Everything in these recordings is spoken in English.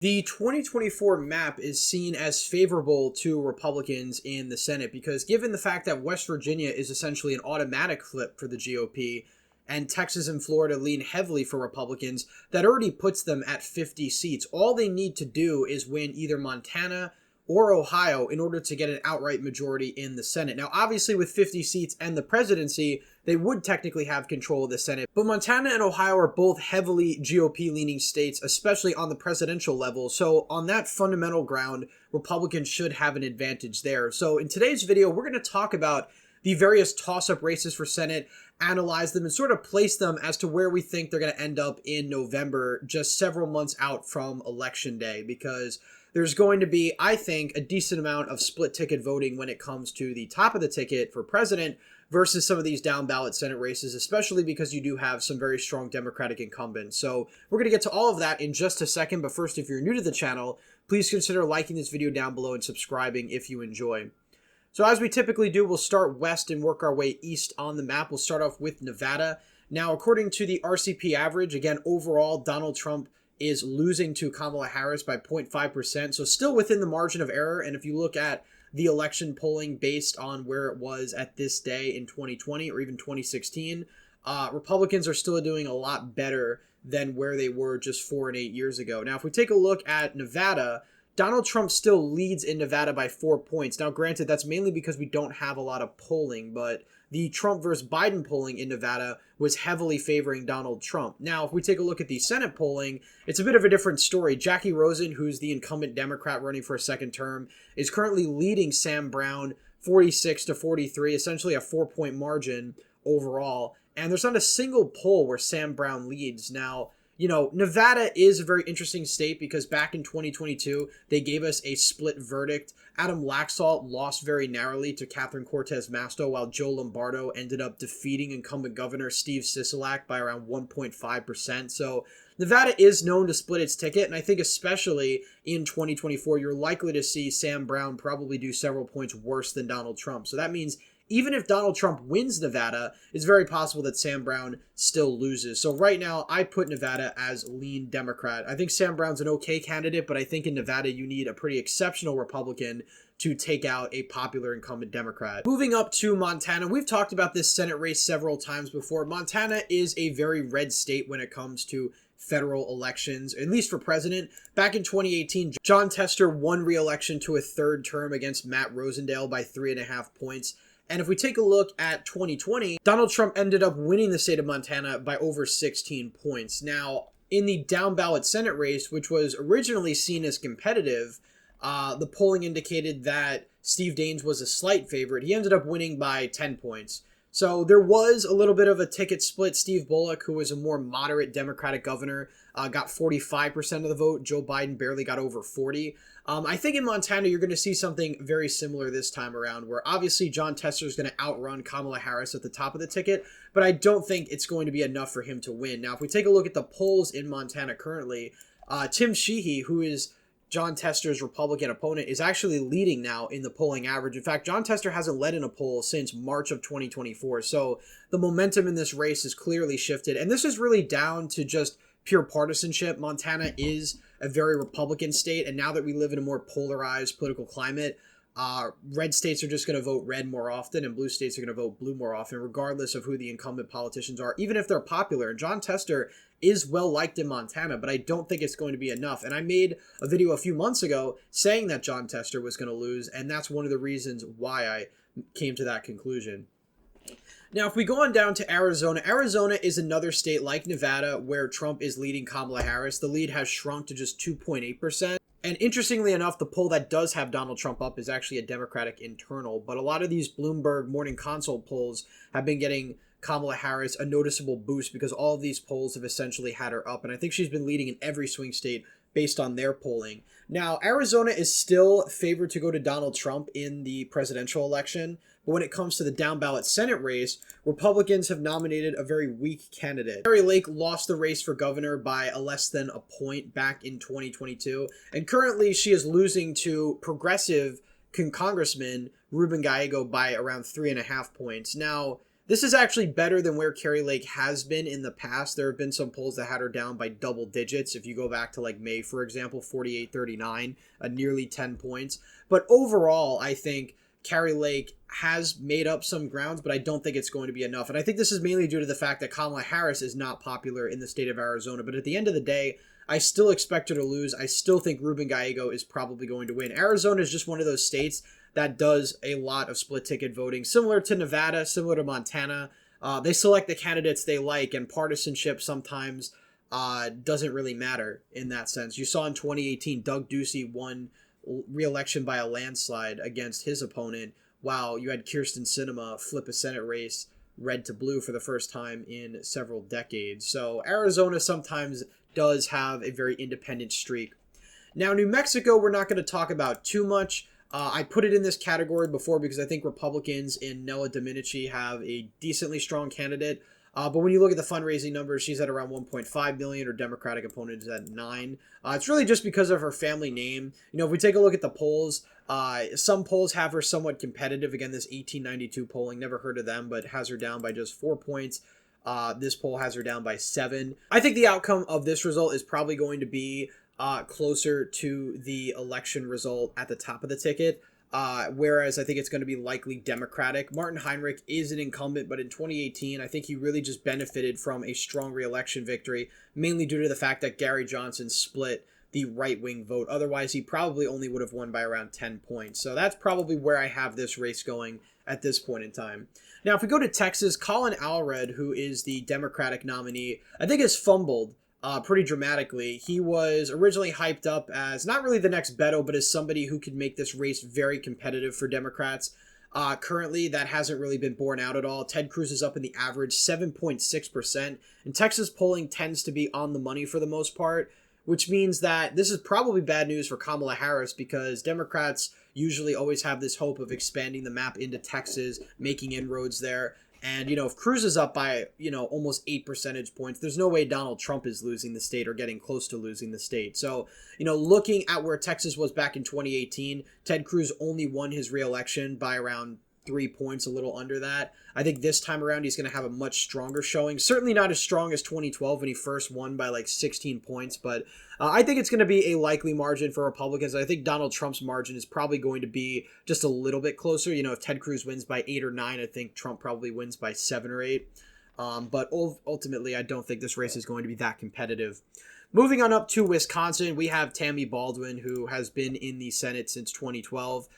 The 2024 map is seen as favorable to Republicans in the Senate because given the fact that West Virginia is essentially an automatic flip for the GOP and Texas and Florida lean heavily for Republicans, that already puts them at 50 seats. All they need to do is win either Montana or Ohio in order to get an outright majority in the Senate. Now, obviously, with 50 seats and the presidency, they would technically have control of the Senate. But Montana and Ohio are both heavily GOP-leaning states, especially on the presidential level. So on that fundamental ground, Republicans should have an advantage there. So in today's video, we're going to talk about the various toss-up races for Senate, analyze them, and sort of place them as to where we think they're going to end up in November, just several months out from Election Day, because there's going to be, I think, a decent amount of split ticket voting when it comes to the top of the ticket for president versus some of these down ballot Senate races, especially because you do have some very strong Democratic incumbents. So we're going to get to all of that in just a second. But first, if you're new to the channel, please consider liking this video down below and subscribing if you enjoy. So as we typically do, we'll start west and work our way east on the map. We'll start off with Nevada. Now, according to the RCP average, again, overall, Donald Trump is losing to Kamala Harris by 0.5%, so still within the margin of error. And if you look at the election polling based on where it was at this day in 2020 or even 2016, Republicans are still doing a lot better than where they were just 4 and 8 years ago. Now, if we take a look at Nevada, Donald Trump still leads in Nevada by 4 points. Now, granted, that's mainly because we don't have a lot of polling, but the Trump versus Biden polling in Nevada was heavily favoring Donald Trump. Now, if we take a look at the Senate polling, it's a bit of a different story. Jackie Rosen, who's the incumbent Democrat running for a second term, is currently leading Sam Brown 46-43, essentially a 4-point margin overall. And there's not a single poll where Sam Brown leads. Now, you know, Nevada is a very interesting state because back in 2022, they gave us a split verdict. Adam Laxalt lost very narrowly to Catherine Cortez Masto, while Joe Lombardo ended up defeating incumbent governor Steve Sisolak by around 1.5%. So Nevada is known to split its ticket, and I think especially in 2024, you're likely to see Sam Brown probably do several points worse than Donald Trump. So that means even if Donald Trump wins Nevada, it's very possible that Sam Brown still loses. So right now, I put Nevada as lean Democrat. I think Sam Brown's an okay candidate, but I think in Nevada, you need a pretty exceptional Republican to take out a popular incumbent Democrat. Moving up to Montana, we've talked about this Senate race several times before. Montana is a very red state when it comes to federal elections, at least for president. Back in 2018, Jon Tester won re-election to a third term against Matt Rosendale by 3.5 points. And if we take a look at 2020, Donald Trump ended up winning the state of Montana by over 16 points. Now, in the down ballot Senate race, which was originally seen as competitive, the polling indicated that Steve Daines was a slight favorite. He ended up winning by 10 points. So there was a little bit of a ticket split. Steve Bullock, who was a more moderate Democratic governor, got 45% of the vote. Joe Biden barely got over 40%. I think in Montana, you're going to see something very similar this time around, where obviously Jon Tester is going to outrun Kamala Harris at the top of the ticket, but I don't think it's going to be enough for him to win. Now, if we take a look at the polls in Montana currently, Tim Sheehy, who is Jon Tester's Republican opponent, is actually leading now in the polling average. In fact, Jon Tester hasn't led in a poll since March of 2024. So the momentum in this race has clearly shifted. And this is really down to just pure partisanship. Montana is a very Republican state. And now that we live in a more polarized political climate, red states are just going to vote red more often and blue states are going to vote blue more often, regardless of who the incumbent politicians are, even if they're popular. And Jon Tester is well liked in Montana, but I don't think it's going to be enough. And I made a video a few months ago saying that Jon Tester was going to lose, and that's one of the reasons why I came to that conclusion. Now, if we go on down to Arizona, Arizona is another state like Nevada where Trump is leading Kamala Harris. The lead has shrunk to just 2.8%. And interestingly enough, the poll that does have Donald Trump up is actually a Democratic internal. But a lot of these Bloomberg Morning Consult polls have been getting Kamala Harris a noticeable boost because all of these polls have essentially had her up. And I think she's been leading in every swing state based on their polling. Now, Arizona is still favored to go to Donald Trump in the presidential election. But when it comes to the down ballot Senate race, Republicans have nominated a very weak candidate. Kari Lake lost the race for governor by less than a point back in 2022. And currently she is losing to progressive Congressman Ruben Gallego by around 3.5 points. Now, This is actually better than where Kari Lake has been in the past. There have been some polls that had her down by double digits. If you go back to like May, for example, 48-39, nearly 10 points. But overall, I think Kari Lake has made up some grounds, but I don't think it's going to be enough. And I think this is mainly due to the fact that Kamala Harris is not popular in the state of Arizona. But at the end of the day, I still expect her to lose. I still think Ruben Gallego is probably going to win. Arizona is just one of those states that does a lot of split ticket voting, similar to Nevada, similar to Montana. They select the candidates they like, and partisanship sometimes doesn't really matter in that sense. You saw in 2018, Doug Ducey won re-election by a landslide against his opponent, while you had Kyrsten Sinema flip a Senate race red to blue for the first time in several decades. So Arizona sometimes does have a very independent streak. Now, New Mexico, we're not going to talk about too much. I put it in this category before because I think Republicans in Nella Domenici have a decently strong candidate. But when you look at the fundraising numbers, she's at around 1.5 million. Her Democratic opponent is at 9. It's really just because of her family name. You know, if we take a look at the polls, some polls have her somewhat competitive. Again, this 1892 polling, never heard of them, but has her down by just 4 points. This poll has her down by 7. I think the outcome of this result is probably going to be closer to the election result at the top of the ticket, whereas I think it's going to be likely Democratic. Martin Heinrich is an incumbent, but in 2018, I think he really just benefited from a strong re-election victory, mainly due to the fact that Gary Johnson split the right-wing vote. Otherwise, he probably only would have won by around 10 points. So that's probably where I have this race going at this point in time. Now, if we go to Texas, Colin Allred, who is the Democratic nominee, I think has fumbled pretty dramatically. He was originally hyped up as not really the next Beto, but as somebody who could make this race very competitive for Democrats. Currently, that hasn't really been borne out at all. Ted Cruz is up in the average 7.6%, and Texas polling tends to be on the money for the most part, which means that this is probably bad news for Kamala Harris because Democrats usually always have this hope of expanding the map into Texas, making inroads there. And, you know, if Cruz is up by, you know, almost 8 percentage points, there's no way Donald Trump is losing the state or getting close to losing the state. So, you know, looking at where Texas was back in 2018, Ted Cruz only won his re-election by around 3 points, a little under that. I think this time around he's going to have a much stronger showing. Certainly not as strong as 2012 when he first won by like 16 points, but I think it's going to be a likely margin for Republicans. I think Donald Trump's margin is probably going to be just a little bit closer. You know, if Ted Cruz wins by 8 or 9, I think Trump probably wins by 7 or 8. But ultimately, I don't think this race is going to be that competitive. Moving on up to Wisconsin, we have Tammy Baldwin, who has been in the Senate since 2012.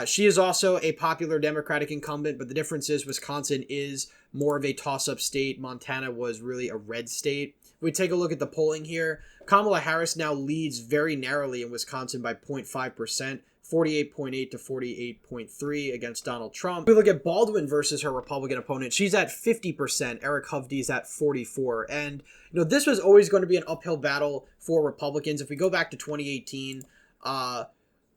She is also a popular Democratic incumbent, but the difference is Wisconsin is more of a toss-up state. Montana was really a red state. If we take a look at the polling here, Kamala Harris now leads very narrowly in Wisconsin by 0.5%, 48.8 to 48.3 against Donald Trump. If we look at Baldwin versus her Republican opponent, she's at 50%. Eric Hovde's at 44%. And, you know, this was always going to be an uphill battle for Republicans. If we go back to 2018,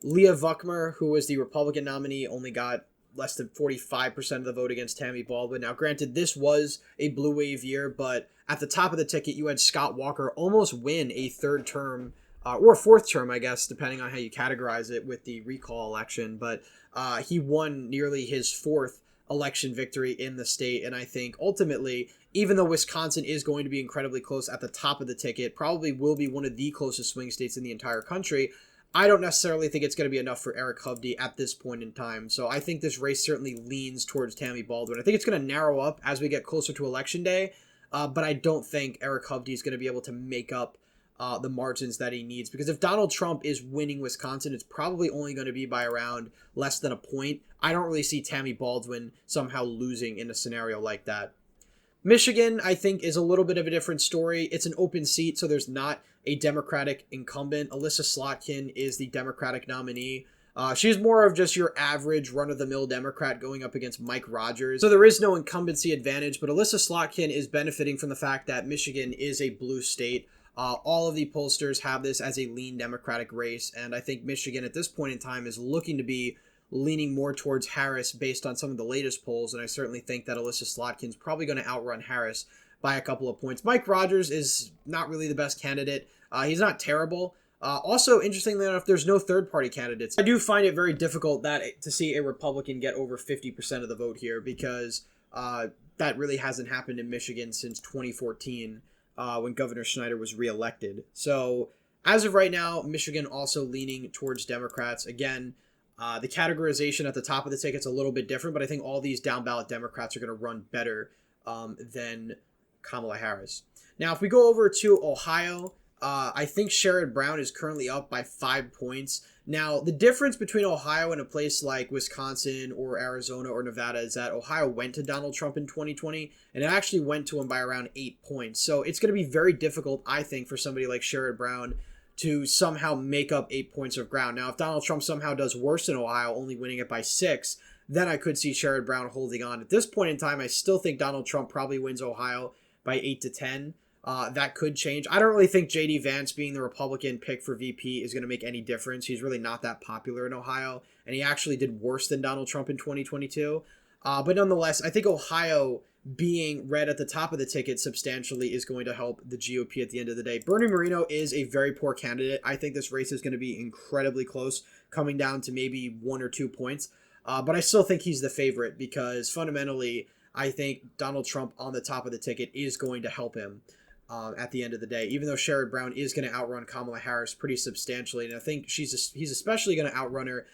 Leah Vuckmer, who was the Republican nominee, only got less than 45% of the vote against Tammy Baldwin. Now, granted, this was a blue wave year, but at the top of the ticket, you had Scott Walker almost win a third term, or a fourth term, I guess, depending on how you categorize it with the recall election. But he won nearly his fourth election victory in the state. And I think ultimately, even though Wisconsin is going to be incredibly close at the top of the ticket, probably will be one of the closest swing states in the entire country, I don't necessarily think it's going to be enough for Eric Hovde at this point in time. So I think this race certainly leans towards Tammy Baldwin. I think it's going to narrow up as we get closer to Election Day, but I don't think Eric Hovde is going to be able to make up the margins that he needs. Because if Donald Trump is winning Wisconsin, it's probably only going to be by around less than a point. I don't really see Tammy Baldwin somehow losing in a scenario like that. Michigan, I think, is a little bit of a different story. It's an open seat, so there's not a Democratic incumbent. Alyssa Slotkin is the Democratic nominee. She's more of just your average run-of-the-mill Democrat going up against Mike Rogers. So there is no incumbency advantage, but Alyssa Slotkin is benefiting from the fact that Michigan is a blue state. All of the pollsters have this as a lean Democratic race, and I think Michigan at this point in time is looking to be leaning more towards Harris based on some of the latest polls, and I certainly think that Alyssa Slotkin's probably going to outrun Harris by a couple of points. Mike Rogers is not really the best candidate. He's not terrible. Also, interestingly enough, there's no third-party candidates. I do find it very difficult to see a Republican get over 50% of the vote here because that really hasn't happened in Michigan since 2014 when Governor Snyder was reelected. So as of right now, Michigan also leaning towards Democrats. Again, the categorization at the top of the ticket's a little bit different, but I think all these down ballot Democrats are going to run better than Kamala Harris. Now, if we go over to Ohio, I think Sherrod Brown is currently up by 5 points. Now, the difference between Ohio and a place like Wisconsin or Arizona or Nevada is that Ohio went to Donald Trump in 2020, and it actually went to him by around 8 points. So it's going to be very difficult, I think, for somebody like Sherrod Brown to somehow make up 8 points of ground. Now, if Donald Trump somehow does worse in Ohio, only winning it by 6, then I could see Sherrod Brown holding on. At this point in time, I still think Donald Trump probably wins Ohio by 8 to 10. That could change. I don't really think J.D. Vance being the Republican pick for VP is going to make any difference. He's really not that popular in Ohio, and he actually did worse than Donald Trump in 2022. But nonetheless, I think Ohio being red at the top of the ticket substantially is going to help the GOP at the end of the day. Bernie Moreno is a very poor candidate. I think this race is going to be incredibly close, coming down to maybe 1 or 2 points. But I still think he's the favorite because fundamentally, I think Donald Trump on the top of the ticket is going to help him at the end of the day, even though Sherrod Brown is going to outrun Kamala Harris pretty substantially. And I think he's especially going to outrun her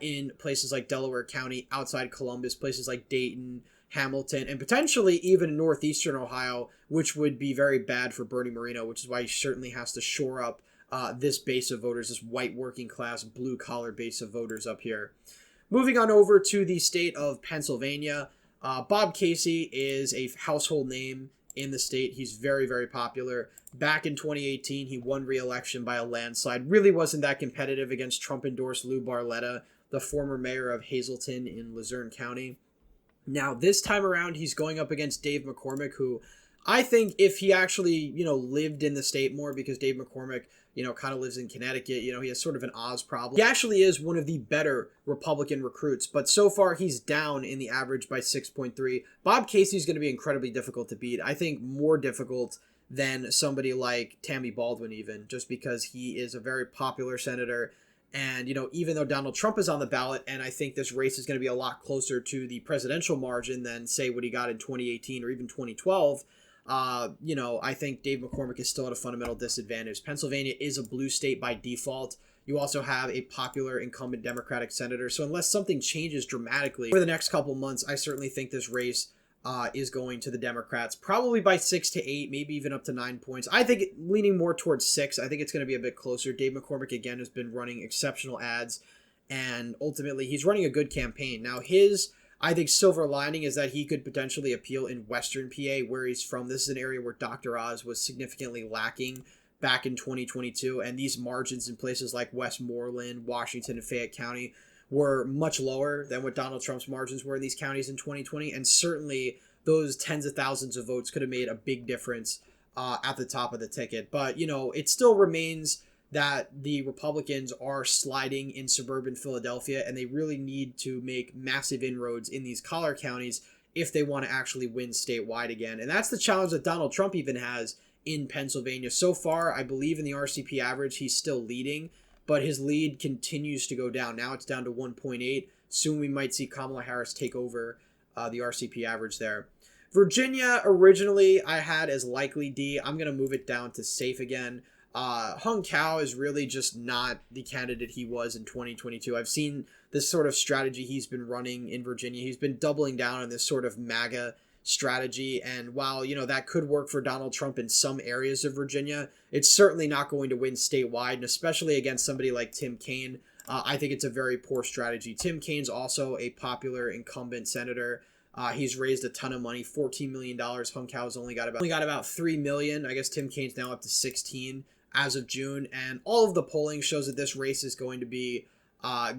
in places like Delaware County, outside Columbus, places like Dayton, Hamilton, and potentially even northeastern Ohio, which would be very bad for Bernie Moreno, which is why he certainly has to shore up this base of voters, this white working class, blue collar base of voters up here. Moving on over to the state of Pennsylvania, Bob Casey is a household name in the state. He's very, very popular. Back in 2018, he won re-election by a landslide. Really wasn't that competitive against Trump-endorsed Lou Barletta, the former mayor of Hazleton in Luzerne County. Now, this time around, he's going up against Dave McCormick, who I think if he actually, lived in the state more, because Dave McCormick, kind of lives in Connecticut, he has sort of an Oz problem. He actually is one of the better Republican recruits, but so far he's down in the average by 6.3. Bob Casey's going to be incredibly difficult to beat. I think more difficult than somebody like Tammy Baldwin even, just because he is a very popular senator. And, even though Donald Trump is on the ballot, and I think this race is going to be a lot closer to the presidential margin than, say, what he got in 2018 or even 2012, I think Dave McCormick is still at a fundamental disadvantage. Pennsylvania is a blue state by default. You also have a popular incumbent Democratic senator. So unless something changes dramatically for the next couple months, I certainly think this race is going to the Democrats, probably by 6 to 8, maybe even up to 9 points. I think leaning more towards 6. I think it's going to be a bit closer. Dave McCormick, again, has been running exceptional ads, and ultimately he's running a good campaign. Now, I think silver lining is that he could potentially appeal in Western PA, where he's from. This is an area where Dr. Oz was significantly lacking back in 2022, and these margins in places like Westmoreland, Washington, and Fayette County were much lower than what Donald Trump's margins were in these counties in 2020, and certainly those tens of thousands of votes could have made a big difference at the top of the ticket. But, it still remains that the Republicans are sliding in suburban Philadelphia, and they really need to make massive inroads in these collar counties if they want to actually win statewide again. And that's the challenge that Donald Trump even has in Pennsylvania. So far, I believe in the RCP average, he's still leading, but his lead continues to go down. Now it's down to 1.8. Soon we might see Kamala Harris take over the RCP average there. Virginia, originally, I had as likely D. I'm going to move it down to safe again. Hung Cao is really just not the candidate he was in 2022. I've seen this sort of strategy he's been running in Virginia. He's been doubling down on this sort of MAGA strategy, and while that could work for Donald Trump in some areas of Virginia, it's certainly not going to win statewide, and especially against somebody like Tim Kaine. I think it's a very poor strategy. Tim Kaine's also a popular incumbent senator. He's raised a ton of money, $14 million. Hung Cao's only got about $3 million. I guess Tim Kaine's now up to 16 as of June, and all of the polling shows that this race is going to be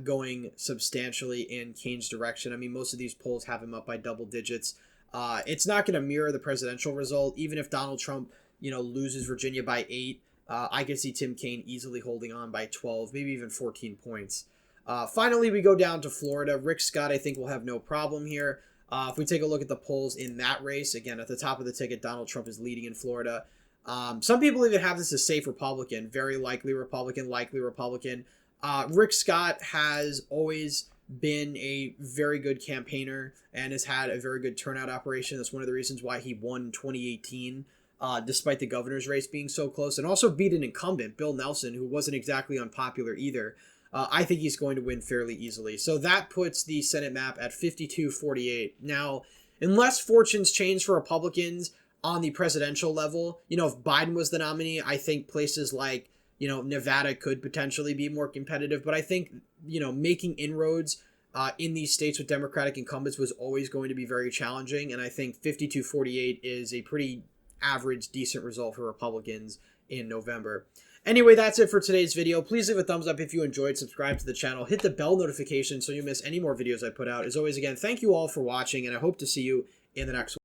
going substantially in Kaine's direction. I mean, most of these polls have him up by double digits. It's not going to mirror the presidential result. Even if Donald Trump, loses Virginia by 8, I could see Tim Kaine easily holding on by 12, maybe even 14 points. Finally, we go down to Florida. Rick Scott, I think, will have no problem here. If we take a look at the polls in that race, again, at the top of the ticket, Donald Trump is leading in Florida. Some people even have this as safe Republican, very likely Republican, likely Republican. Rick Scott has always been a very good campaigner and has had a very good turnout operation. That's one of the reasons why he won 2018, despite the governor's race being so close, and also beat an incumbent, Bill Nelson, who wasn't exactly unpopular either. I think he's going to win fairly easily. So that puts the Senate map at 52-48. Now, unless fortunes change for Republicans on the presidential level, if Biden was the nominee, I think places like, Nevada could potentially be more competitive. But I think, making inroads in these states with Democratic incumbents was always going to be very challenging. And I think 52-48 is a pretty average, decent result for Republicans in November. Anyway, that's it for today's video. Please leave a thumbs up if you enjoyed, subscribe to the channel, hit the bell notification so you miss any more videos I put out. As always, again, thank you all for watching, and I hope to see you in the next one.